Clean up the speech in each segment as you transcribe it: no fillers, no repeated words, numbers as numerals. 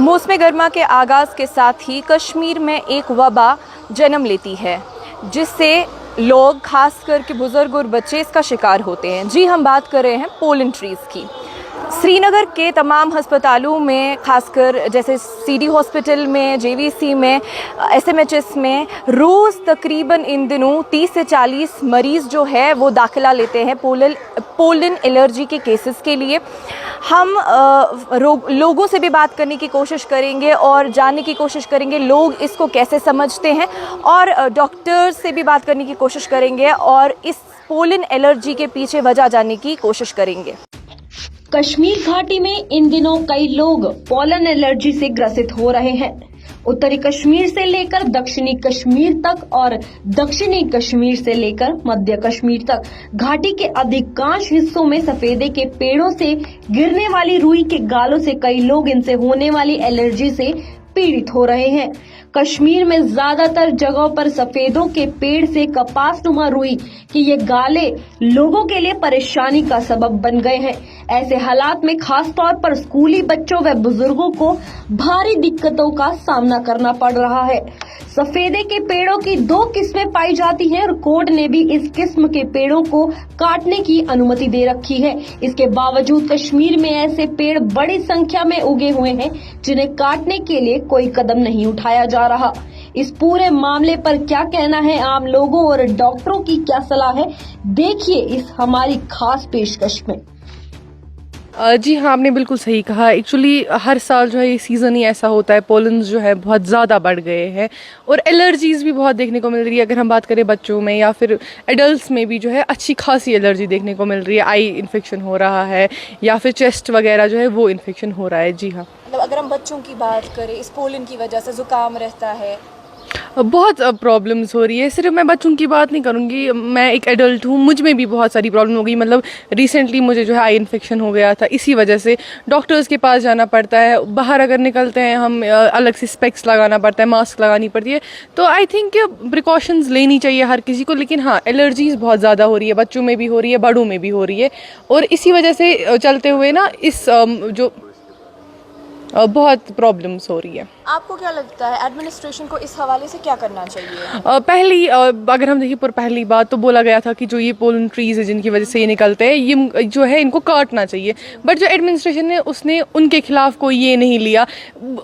मौसम गर्मा के आगाज़ के साथ ही कश्मीर में एक वबा जन्म लेती है जिससे लोग खास करके बुज़ुर्ग और बच्चे इसका शिकार होते हैं। जी, हम बात कर रहे हैं पोलन ट्रीज़ की। श्रीनगर के तमाम हस्पतालों में, खासकर जैसे सीडी हॉस्पिटल में, जेवीसी में, एसएमएचएस में रोज़ तकरीबन इन दिनों 30 से 40 मरीज़ जो है वो दाखिला लेते हैं पोलन एलर्जी के केसेस के लिए। हम लोगों से भी बात करने की कोशिश करेंगे और जानने की कोशिश करेंगे लोग इसको कैसे समझते हैं, और डॉक्टर्स से भी बात करने की कोशिश करेंगे और इस पोलन एलर्जी के पीछे वजह जानने की कोशिश करेंगे। कश्मीर घाटी में इन दिनों कई लोग पोलन एलर्जी से ग्रसित हो रहे हैं। उत्तरी कश्मीर से लेकर दक्षिणी कश्मीर तक और दक्षिणी कश्मीर से लेकर मध्य कश्मीर तक घाटी के अधिकांश हिस्सों में सफेदे के पेड़ों से गिरने वाली रुई के गालों से कई लोग इनसे होने वाली एलर्जी से पीड़ित हो रहे हैं। कश्मीर में ज्यादातर जगहों पर सफेदों के पेड़ से कपासनुमा रुई कि ये गाले लोगों के लिए परेशानी का सबब बन गए हैं। ऐसे हालात में खास तौर पर स्कूली बच्चों व बुजुर्गों को भारी दिक्कतों का सामना करना पड़ रहा है। सफेदे के पेड़ों की 2 किस्में पाई जाती हैं और कोर्ट ने भी इस किस्म के पेड़ों को काटने की अनुमति दे रखी है। इसके बावजूद कश्मीर में ऐसे पेड़ बड़ी संख्या में उगे हुए हैं जिन्हें काटने के लिए कोई कदम नहीं उठाया जा रहा। इस पूरे मामले पर क्या कहना है आम लोगों और डॉक्टरों की क्या सलाह है, देखिए इस हमारी खास पेशकश में। जी हाँ, आपने बिल्कुल सही कहा। एक्चुअली हर साल जो है ये सीज़न ही ऐसा होता है, पोलन्स जो है बहुत ज़्यादा बढ़ गए हैं और एलर्जीज़ भी बहुत देखने को मिल रही है। अगर हम बात करें बच्चों में या फिर एडल्ट्स में भी जो है अच्छी खासी एलर्जी देखने को मिल रही है। आई इन्फेक्शन हो रहा है या फिर चेस्ट वगैरह जो है वो इन्फेक्शन हो रहा है। जी हाँ, मतलब अगर हम बच्चों की बात करें, इस पोलन की वजह से जुकाम रहता है, बहुत प्रॉब्लम्स हो रही है। सिर्फ मैं बच्चों की बात नहीं करूँगी, मैं एक एडल्ट हूँ, मुझ में भी बहुत सारी प्रॉब्लम हो गई। मतलब रिसेंटली मुझे जो है आई इन्फेक्शन हो गया था, इसी वजह से डॉक्टर्स के पास जाना पड़ता है। बाहर अगर निकलते हैं हम अलग से स्पेक्स लगाना पड़ता है, मास्क लगानी पड़ती है। तो आई थिंक प्रिकॉशंस लेनी चाहिए हर किसी को। लेकिन हाँ, एलर्जीज़ बहुत ज़्यादा हो रही है, बच्चों में भी हो रही है, बड़ों में भी हो रही है। और इसी वजह से चलते हुए ना इस जो बहुत प्रॉब्लम्स हो रही है। आपको क्या लगता है एडमिनिस्ट्रेशन को इस हवाले से क्या करना चाहिए? अगर हम देखिए पहली बात तो बोला गया था कि जो ये पोलन ट्रीज़ है जिनकी वजह से ये निकलते हैं, ये जो है इनको काटना चाहिए। बट जो एडमिनिस्ट्रेशन है उसने उनके खिलाफ कोई ये नहीं लिया।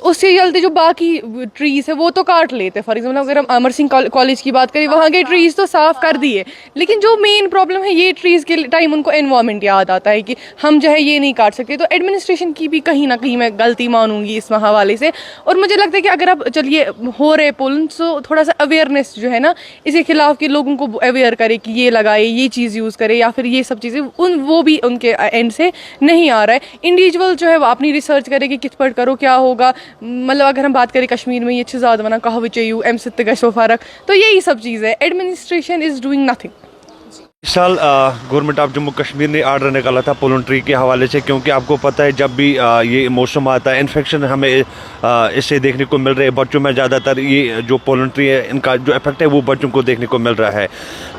उससे चलते जो बाकी ट्रीज़ है वो तो काट लेते। फॉर एग्जाम्पल अगर हम अमर सिंह कॉलेज की बात करें, वहाँ के ट्रीज़ तो साफ़ कर दिए, लेकिन जो मेन प्रॉब्लम है ये ट्रीज़ के टाइम उनको एनवायरनमेंट याद आता है कि हम जो है ये नहीं काट सकते। तो एडमिनिस्ट्रेशन की भी कहीं ना कहीं मैं गलती मानूंगी इस हवाले से। और मुझे लगता है कि अगर अब चलिए हो रहे पोलन, तो थोड़ा सा अवेयरनेस जो है ना इसके खिलाफ कि लोगों को अवेयर करे कि ये लगाए, ये चीज़ यूज़ करे या फिर ये सब चीज़ें, वो भी उनके एंड से नहीं आ रहा है। इंडिविजुअल जो है वो अपनी रिसर्च करे कि किस पर करो क्या होगा। मतलब अगर हम बात करें कश्मीर में ये ज़्यादा बना कहा विचयू एम सित गशो फर्क, तो यही सब चीज़ है। Administration is doing nothing. इस साल गवर्नमेंट ऑफ जम्मू कश्मीर ने ऑर्डर निकाला था पोलन ट्री के हवाले से, क्योंकि आपको पता है जब भी ये मौसम आता है इन्फेक्शन हमें इससे देखने को मिल रहे हैं। बच्चों में ज़्यादातर ये जो पोलन ट्री है इनका जो इफेक्ट है वो बच्चों को देखने को मिल रहा है।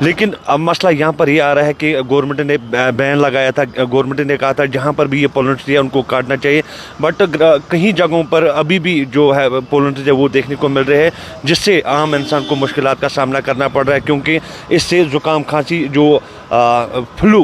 लेकिन अब मसला यहाँ पर ये आ रहा है कि गवर्नमेंट ने बैन लगाया था। गवर्नमेंट ने कहा था जहाँ पर भी ये पोलन ट्री है उनको काटना चाहिए, बट कहीं जगहों पर अभी भी जो है पोलन ट्री है वो देखने को मिल रहे हैं, जिससे आम इंसान को मुश्किलात का सामना करना पड़ रहा है। क्योंकि इससे ज़ुकाम खांसी जो फ्लू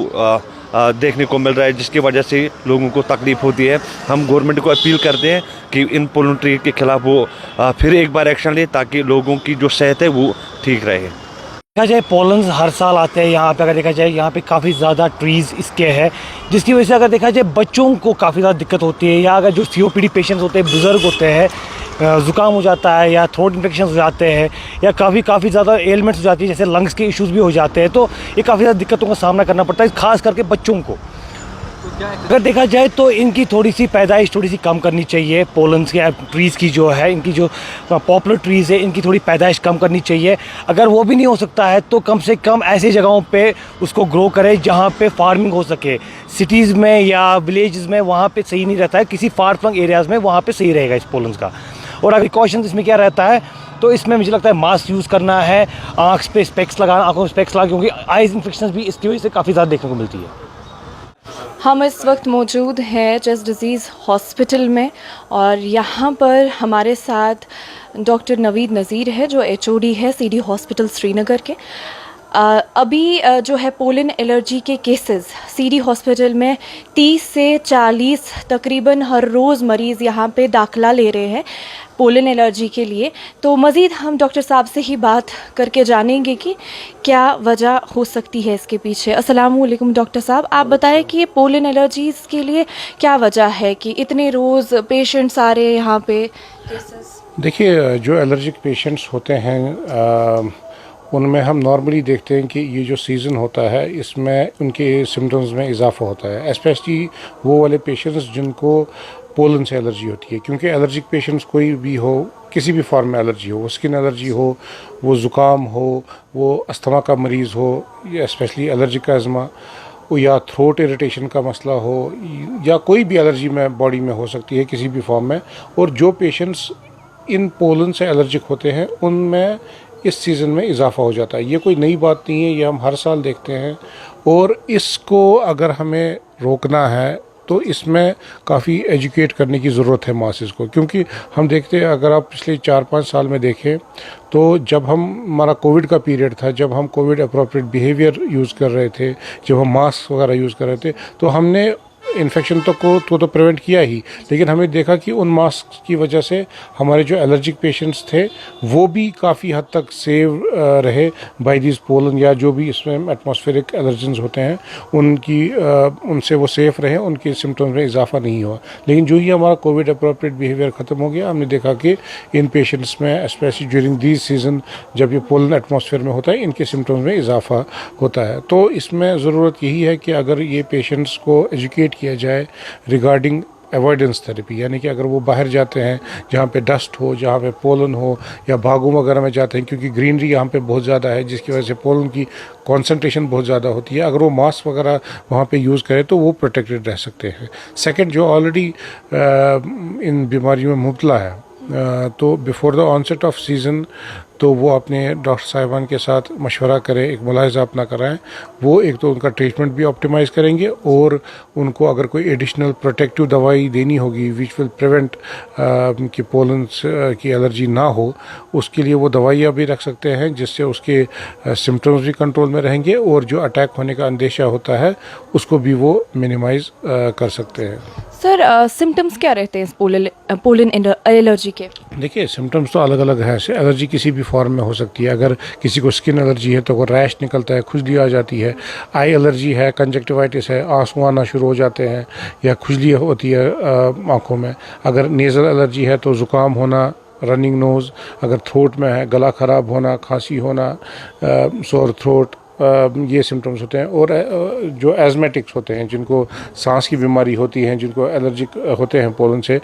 देखने को मिल रहा है, जिसकी वजह से लोगों को तकलीफ होती है। हम गवर्नमेंट को अपील करते हैं कि इन पोलन ट्री के खिलाफ वो फिर एक बार एक्शन ले, ताकि लोगों की जो सेहत है वो ठीक रहे। देखा जाए पोलन्स हर साल आते हैं यहाँ पे। अगर देखा जाए यहाँ पे काफ़ी ज़्यादा ट्रीज़ इसके हैं, जिसकी वजह से अगर देखा जाए बच्चों को काफ़ी ज़्यादा दिक्कत होती है, या अगर जो COPD पेशेंट्स होते हैं, बुज़ुर्ग होते हैं, ज़ुकाम हो जाता है या थ्रोट इन्फेक्शन हो जाते हैं या काफ़ी ज़्यादा एलिमेंट्स हो जाती है, जैसे लंग्स के इश्यूज़ भी हो जाते हैं। तो ये काफ़ी ज़्यादा दिक्कतों का सामना करना पड़ता है, खास करके बच्चों को। अगर देखा जाए तो इनकी थोड़ी सी पैदाइश थोड़ी सी कम करनी चाहिए। पोलन्स के ट्रीज़ की जो है, इनकी जो पॉपुलर ट्रीज़ है, इनकी थोड़ी पैदाइश कम करनी चाहिए। अगर वो भी नहीं हो सकता है तो कम से कम ऐसी जगहों पे उसको ग्रो करें जहाँ पे फार्मिंग हो सके। सिटीज़ में या विलेज में वहाँ पे सही नहीं रहता है, किसी फार फ्लंग एरियाज़ में वहाँ पे सही रहेगा इस पोलन्स का। और अगर प्रिकॉशन इसमें क्या रहता है तो इसमें मुझे लगता है मास्क यूज़ करना है, आँख पे स्पेक्स लगाना, आँखों में स्पेक्स लगा, क्योंकि आइज़ इन्फेक्शन भी इसकी वजह से काफ़ी ज़्यादा देखने को मिलती है। हम इस वक्त मौजूद हैं चेस्ट डिज़ीज़ हॉस्पिटल में और यहाँ पर हमारे साथ डॉक्टर नवीद नज़ीर है जो एचओडी है सीडी हॉस्पिटल श्रीनगर के। अभी जो है पोलन एलर्जी के केसेस सीडी हॉस्पिटल में 30 से 40 तकरीबन हर रोज़ मरीज़ यहाँ पे दाखिला ले रहे हैं पोलन एलर्जी के लिए। तो मज़ीद हम डॉक्टर साहब से ही बात करके जानेंगे कि क्या वजह हो सकती है इसके पीछे। अस्सलाम वालेकुम डॉक्टर साहब, आप बताएं कि ये पोलन एलर्जीज़ के लिए क्या वजह है कि इतने रोज़ पेशेंट्स आ रहे हैं यहाँ पे केसेस? देखिए, जो एलर्जिक पेशेंट्स होते हैं उनमें हम नॉर्मली देखते हैं कि ये जो सीज़न होता है इसमें उनके सिम्टम्स में इजाफा होता है, स्पेशली वो वाले पेशेंट्स जिनको पोलन से एलर्जी होती है। क्योंकि एलर्जिक पेशेंट्स कोई भी हो, किसी भी फॉर्म में एलर्जी हो, वो स्किन एलर्जी हो, वो ज़ुकाम हो, वो अस्थमा का मरीज़ हो, या स्पेशली एलर्जिक अज़मा, या थ्रोट इरिटेशन का मसला हो, या कोई भी एलर्जी में बॉडी में हो सकती है किसी भी फॉर्म में। और जो पेशेंट्स इन पोलन से एलर्जिक होते हैं उनमें इस सीज़न में इजाफा हो जाता है। ये कोई नई बात नहीं है, ये हम हर साल देखते हैं। और इसको अगर हमें रोकना है तो इसमें काफ़ी एजुकेट करने की ज़रूरत है मासेस को। क्योंकि हम देखते हैं, अगर आप पिछले 4-5 साल में देखें तो जब हमारा कोविड का पीरियड था, जब हम कोविड अप्रोप्रिएट बिहेवियर यूज़ कर रहे थे, जब हम मास्क वगैरह यूज़ कर रहे थे, तो हमने इन्फेक्शन तो प्रिवेंट किया ही, लेकिन हमें देखा कि उन मास्क की वजह से हमारे जो एलर्जिक पेशेंट्स थे वो भी काफ़ी हद तक सेव रहे बाय दिस पोलन, या जो भी इसमें एटमॉस्फेरिक एलर्जेंस होते हैं उनसे वो सेफ रहे, उनके सिम्टम्स में इजाफा नहीं हुआ। लेकिन जो ही हमारा कोविड अप्रोप्रिएट बिहेवियर ख़त्म हो गया, हमने देखा कि इन पेशेंट्स में स्पेशली ड्यूरिंग दिस सीज़न जब ये पोलन एटमॉस्फेयर में होता है, इनके सिम्टम्स में इजाफा होता है। तो इसमें ज़रूरत यही है कि अगर ये पेशेंट्स को एजुकेट किया जाए रिगार्डिंग अवॉइडेंस थेरेपी, यानी कि अगर वो बाहर जाते हैं जहाँ पे डस्ट हो, जहाँ पे पोलन हो, या बागों वगैरह में जाते हैं, क्योंकि ग्रीनरी यहाँ पे बहुत ज़्यादा है जिसकी वजह से पोलन की कंसंट्रेशन बहुत ज़्यादा होती है, अगर वो मास्क वगैरह वहाँ पे यूज़ करें तो वो प्रोटेक्टेड रह सकते हैं। सेकंड, जो ऑलरेडी इन बीमारियों में मुब्तला है तो before the onset of season तो वो अपने डॉक्टर साहिबान के साथ मशवरा करें, एक मुलाहिज़ा अपना कराएं। वो एक तो उनका ट्रीटमेंट भी ऑप्टिमाइज़ करेंगे और उनको अगर कोई एडिशनल प्रोटेक्टिव दवाई देनी होगी विच विल प्रिवेंट कि पोलन की एलर्जी ना हो, उसके लिए वो दवाइयाँ भी रख सकते हैं जिससे उसके सिम्टम्स भी कंट्रोल में रहेंगे और जो अटैक होने का अंदेशा होता है उसको भी वो मिनिमाइज़ कर सकते हैं। सर, सिम्टम्स क्या रहते हैं इस पोलन एलर्जी के? देखिए, सिम्टम्स तो अलग अलग है। एलर्जी किसी भी फॉर्म में हो सकती है। अगर किसी को स्किन एलर्जी है तो वो रैश निकलता है, खुजली आ जाती है। आई एलर्जी है, कंजक्टिवाइटिस है, आंसू आना शुरू हो जाते हैं या खुजली होती है आँखों में। अगर नेज़ल एलर्जी है तो ज़ुकाम होना, रनिंग नोज़, अगर थ्रोट में है गला ख़राब होना, खांसी होना, सोर थ्रोट, ये सिम्टम्स होते हैं। और जो एज़मेटिक्स होते हैं, जिनको सांस की बीमारी होती है, जिनको एलर्जिक होते हैं पोलन से,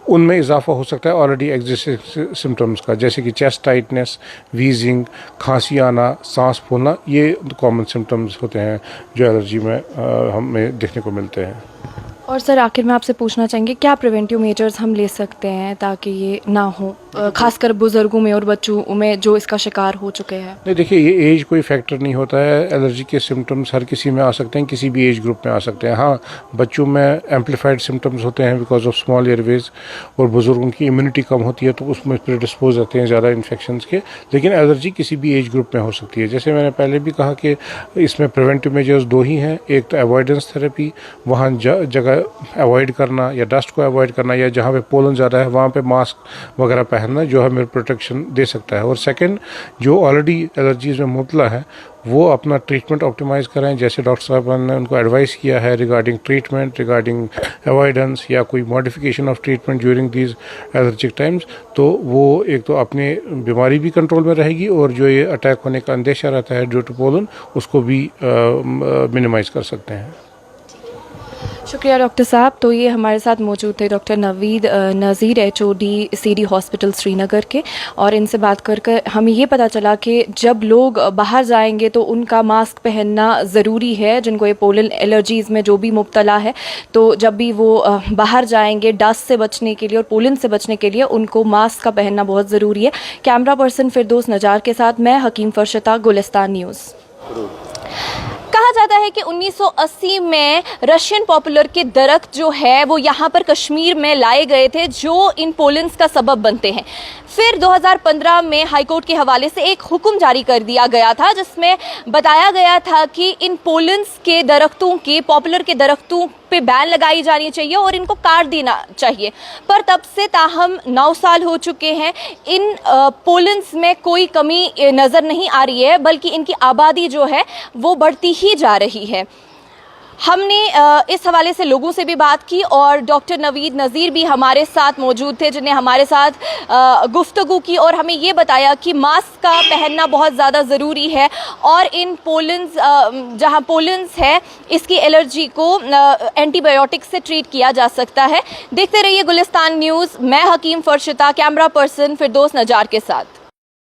उनमें इजाफा हो सकता है ऑलरेडी एग्जिस्टिंग सिम्टम्स का, जैसे कि चेस्ट टाइटनेस, वीजिंग, खांसी आना, सांस फूलना। ये कॉमन सिम्टम्स होते हैं जो एलर्जी में हमें देखने को मिलते हैं। और सर, आखिर में आपसे पूछना चाहेंगे क्या प्रिवेंटिव मेजर्स हम ले सकते हैं ताकि ये ना हो, खासकर बुजुर्गों में और बच्चों में जो इसका शिकार हो चुके हैं? नहीं, देखिए, ये एज कोई फैक्टर नहीं होता है। एलर्जी के सिम्टम्स हर किसी में आ सकते हैं, किसी भी एज ग्रुप में आ सकते हैं। हाँ, बच्चों में एम्पलीफाइड सिम्टम्स होते हैं बिकॉज ऑफ स्मॉल एयरवेज, और बुजुर्गों की इम्यूनिटी कम होती है तो उसमें प्रेडिस्पोज रहते हैं ज़्यादा इन्फेक्शंस के। लेकिन एलर्जी किसी भी एज ग्रुप में हो सकती है। जैसे मैंने पहले भी कहा कि इसमें प्रिवेंटिव मेजर्स दो ही हैं, एक तो अवॉइडेंस थेरेपी, वहाँ जगह अवॉइड करना या डस्ट को अवॉइड करना, या जहाँ पे पोलन ज़्यादा है वहाँ पे मास्क वगैरह पहनना जो हमें प्रोटेक्शन दे सकता है। और सेकंड, जो ऑलरेडी एलर्जीज़ में मुब्तला है वो अपना ट्रीटमेंट ऑप्टिमाइज़ करें, जैसे डॉक्टर साहब ने उनको एडवाइस किया है रिगार्डिंग ट्रीटमेंट, रिगार्डिंग अवॉइडेंस या कोई modification of treatment during these allergic times. तो वो एक तो अपनी बीमारी भी कंट्रोल में रहेगी और जो ये अटैक होने का अंदेशा रहता है ड्यू टू पोलन, उसको भी मिनिमाइज़ कर सकते हैं। शुक्रिया डॉक्टर साहब। तो ये हमारे साथ मौजूद थे डॉक्टर नवीद नज़ीर, एचओडी सीडी हॉस्पिटल श्रीनगर के, और इनसे बात कर हमें ये पता चला कि जब लोग बाहर जाएंगे तो उनका मास्क पहनना ज़रूरी है, जिनको ये पोलन एलर्जीज़ में जो भी मुब्तला है, तो जब भी वो बाहर जाएंगे डस्ट से बचने के लिए और पोलन से बचने के लिए उनको मास्क का पहनना बहुत ज़रूरी है। कैमरा पर्सन फिरदौस नजार के साथ मैं हकीम फरशता, गुलिस्तान न्यूज़। कहा जाता है कि 1980 में रशियन पॉपुलर के दरख्त जो है वो यहाँ पर कश्मीर में लाए गए थे, जो इन पोलेंस का सबब बनते हैं। फिर 2015 में हाईकोर्ट के हवाले से एक हुक्म जारी कर दिया गया था, जिसमें बताया गया था कि इन पोलेंस के दरख्तों के, पॉपुलर के दरख्तों पे बैन लगाई जानी चाहिए और इनको काट देना चाहिए। पर तब से ताहम 9 साल हो चुके हैं, इन पोलेंस में कोई कमी नज़र नहीं आ रही है, बल्कि इनकी आबादी जो है वो बढ़ती ही जा रही है। हमने इस हवाले से लोगों से भी बात की और डॉक्टर नवीद नज़ीर भी हमारे साथ मौजूद थे, जिन्हें हमारे साथ गुफ्तगू की और हमें ये बताया कि मास्क का पहनना बहुत ज़्यादा ज़रूरी है और इन पोलेंस, जहाँ पोलेंस है, इसकी एलर्जी को एंटीबायोटिक से ट्रीट किया जा सकता है। देखते रहिए गुलिस्तान न्यूज़। मैं हकीम फरशिता, कैमरा पर्सन फिरदौस नजार के साथ।